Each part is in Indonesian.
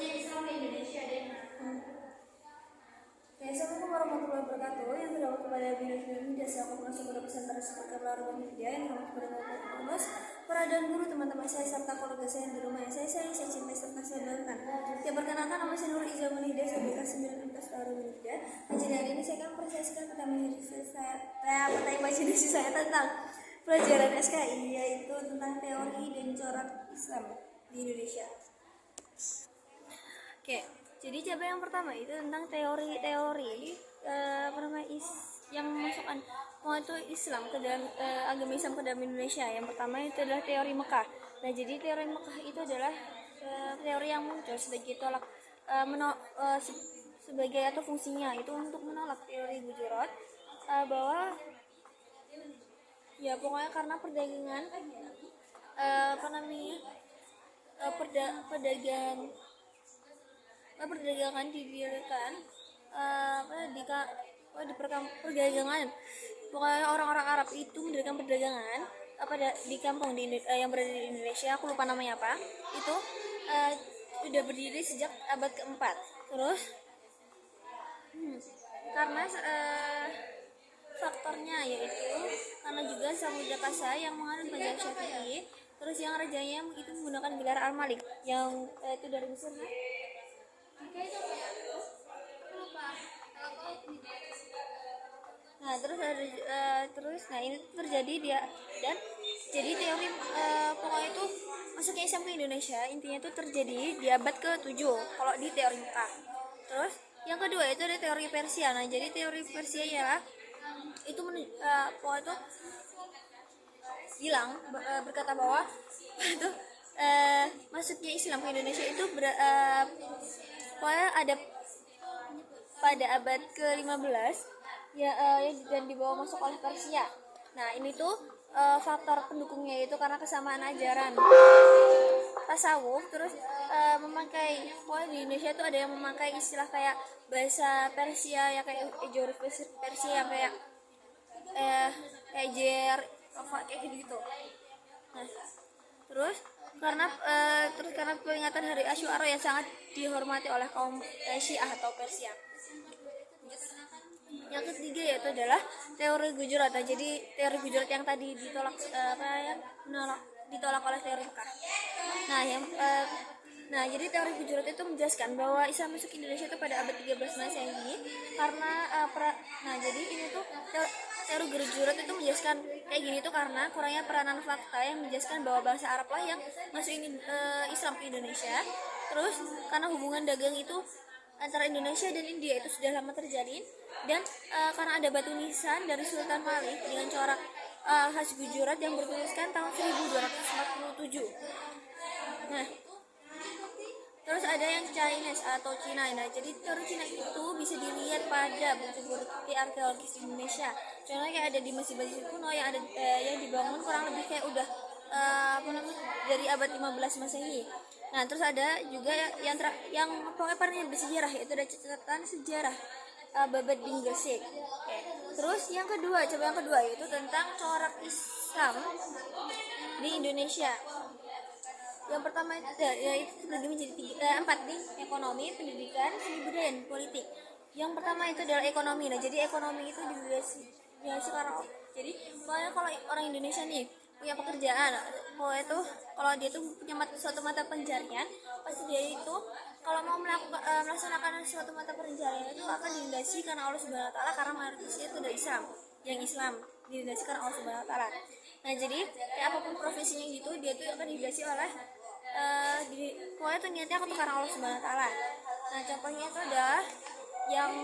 Assalamualaikum warahmatullahi wabarakatuh. Yang terdapat kepada Bina Jasa Komunikasi Pada Pesantren Seperti Olahraga Media yang terhormat kepada Bapak para dan guru, teman-teman saya serta keluarga saya yang di rumah yang saya sayang, saya cintai serta saya banggakan. Yang perkenalkan nama saya Nur Iza Munida, saya BK 19 Darul Media. Jadi hari ini saya akan mempresentasikan materi imajinasi saya tentang pelajaran SKI, yaitu tentang teori dan corak Islam di Indonesia. Oke, jadi coba yang pertama itu tentang teori-teori yang memasukkan itu Islam ke dalam agama Islam ke dalam Indonesia. Yang pertama itu adalah teori Mekah. Nah, jadi teori Mekah itu adalah teori yang muncul sebagai tolak sebagai atau fungsinya itu untuk menolak teori Gujarat bahwa ya pokoknya karena perdagangan perdagangan didirikan di perdagangan. Pokoknya orang-orang Arab itu mendirikan perdagangan di kampung yang berada di Indonesia, aku lupa namanya apa. Itu sudah berdiri sejak abad keempat. Terus karena faktornya yaitu karena juga Samudra Kasa yang menganut mazhab Syafi'i. Terus yang rajanya itu menggunakan gelar Al-Malik yang itu dari Mesir. Nah, nah ini terjadi dan jadi teori pokoknya itu masuknya Islam ke Indonesia intinya itu terjadi di abad ke-7 kalau di teori Mekah. Terus yang kedua itu ada teori Persia. Nah, jadi teori Persia ya itu pokoknya itu berkata bahwa itu masuknya Islam ke Indonesia itu pokoknya ada pada abad ke-15 dan dibawa masuk oleh Persia. Nah, ini tuh faktor pendukungnya itu karena kesamaan ajaran tasawuf. Terus memakai di Indonesia itu ada yang memakai istilah kayak bahasa Persia ya, kayak juruf Persia yang kayak ejer kayak gitu. Nah, terus karena peringatan Hari Asyura yang sangat dihormati oleh kaum Syiah atau Persia. Yang ketiga yaitu adalah teori Gujarat. Nah, jadi teori Gujarat yang tadi ditolak oleh teori Mekah. Nah, jadi teori Gujarat itu menjelaskan bahwa Islam masuk Indonesia itu pada abad 13 Masehi karena jadi ini tuh teori Gujarat itu menjelaskan kayak gini tuh karena kurangnya peranan fakta yang menjelaskan bahwa bangsa Arab lah yang masuk Islam ke Indonesia. Terus karena hubungan dagang itu antara Indonesia dan India itu sudah lama terjalin, dan karena ada batu nisan dari Sultan Malik dengan corak khas Gujarat yang bertuliskan tahun 1247. Nah, terus ada yang Chinese atau Cina. Nah, jadi teori Cina itu bisa dilihat pada bukti arkeologis di Indonesia. Contohnya kayak ada di masjid-masjid kuno yang ada yang dibangun kurang lebih kayak udah dari abad 15 Masehi. Nah, terus ada juga yang pokoknya pernah bersejarah, yaitu ada catatan sejarah Babad bin Gresik. Oke. Terus yang kedua yaitu tentang corak Islam di Indonesia. Yang pertama itu terbagi menjadi 4 nih: ekonomi, pendidikan, seni budaya, dan politik. Yang pertama itu adalah ekonomi. Nah, jadi ekonomi itu sekarang. Jadi kalau orang Indonesia nih punya pekerjaan, kalau dia tuh punya suatu mata pencarian, pasti dia itu kalau mau melaksanakan suatu mata pencarian itu akan dilandasi karena Allah Subhanahu Wa Taala, karena mayoritasnya itu dari Islam dilandasi karena Allah Subhanahu Wa Taala. Nah, jadi kayak apapun profesinya gitu, dia tuh akan dilandasi oleh pokoknya tuh niatnya aku tuh karena Allah Subhanahu Wa Taala. Nah, contohnya itu adalah yang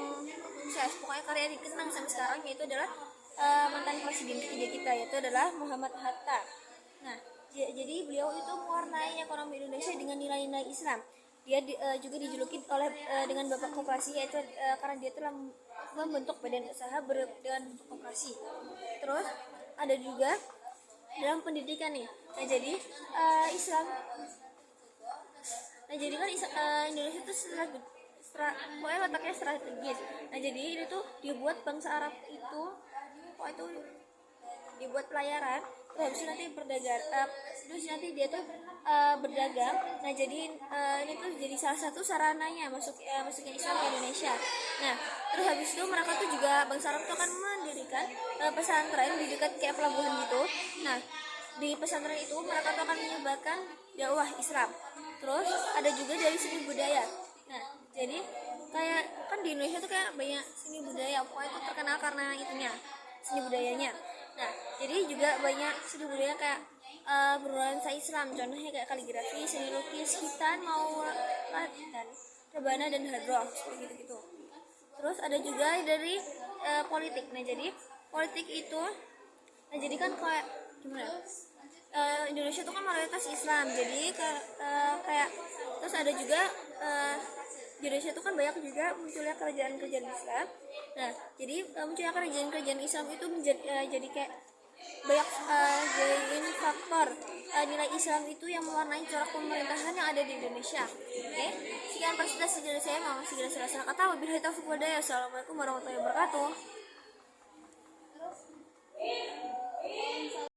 pokoknya karya dikenang sampai sekarang, yaitu adalah mantan presiden ketiga kita, yaitu adalah Muhammad Hatta. Nah, jadi beliau itu mewarnai ekonomi Indonesia dengan nilai-nilai Islam. Dia juga dijuluki dengan bapak koperasi, yaitu karena dia telah membentuk badan usaha dengan bentuk koperasi. Terus ada juga dalam pendidikan nih. Nah, jadi Indonesia itu pokoknya letaknya strategis. Nah, jadi ini tuh dibuat bangsa Arab itu dibuat pelayaran. habis itu nanti berdagang, terus nanti dia tuh berdagang. Nah jadi ini tuh jadi salah satu sarananya masukin Islam ke Indonesia. Nah terus habis itu mereka tuh juga bangsa Arab tuh akan mendirikan pesantren di dekat kayak pelabuhan gitu. Nah di pesantren itu mereka tuh akan menyebarkan dakwah Islam. Terus ada juga dari seni budaya. Nah jadi kayak kan di Indonesia tuh kayak banyak seni budaya, pokoknya itu terkenal karena itunya, seni budayanya. Nah jadi juga banyak seni budaya kayak bernuansa Islam, contohnya kayak kaligrafi, seni lukis, hitan, maulat, dan rebana dan hadroh seperti gitu. Terus ada juga dari politik. Nah jadi politik itu, nah jadi kan kayak gimana, Indonesia itu kan mayoritas Islam, jadi kayak terus ada juga di Indonesia itu kan banyak juga munculnya kerajaan-kerajaan Islam. Nah jadi munculnya kerajaan-kerajaan Islam itu jadi kayak banyak jadiin faktor nilai Islam itu yang mewarnai corak pemerintahan yang ada di Indonesia. Oke, sekian presentasi dari saya, Mama Sigila Salah kata. Wabillahi taufiq wal hidayah. Assalamualaikum warahmatullahi wabarakatuh.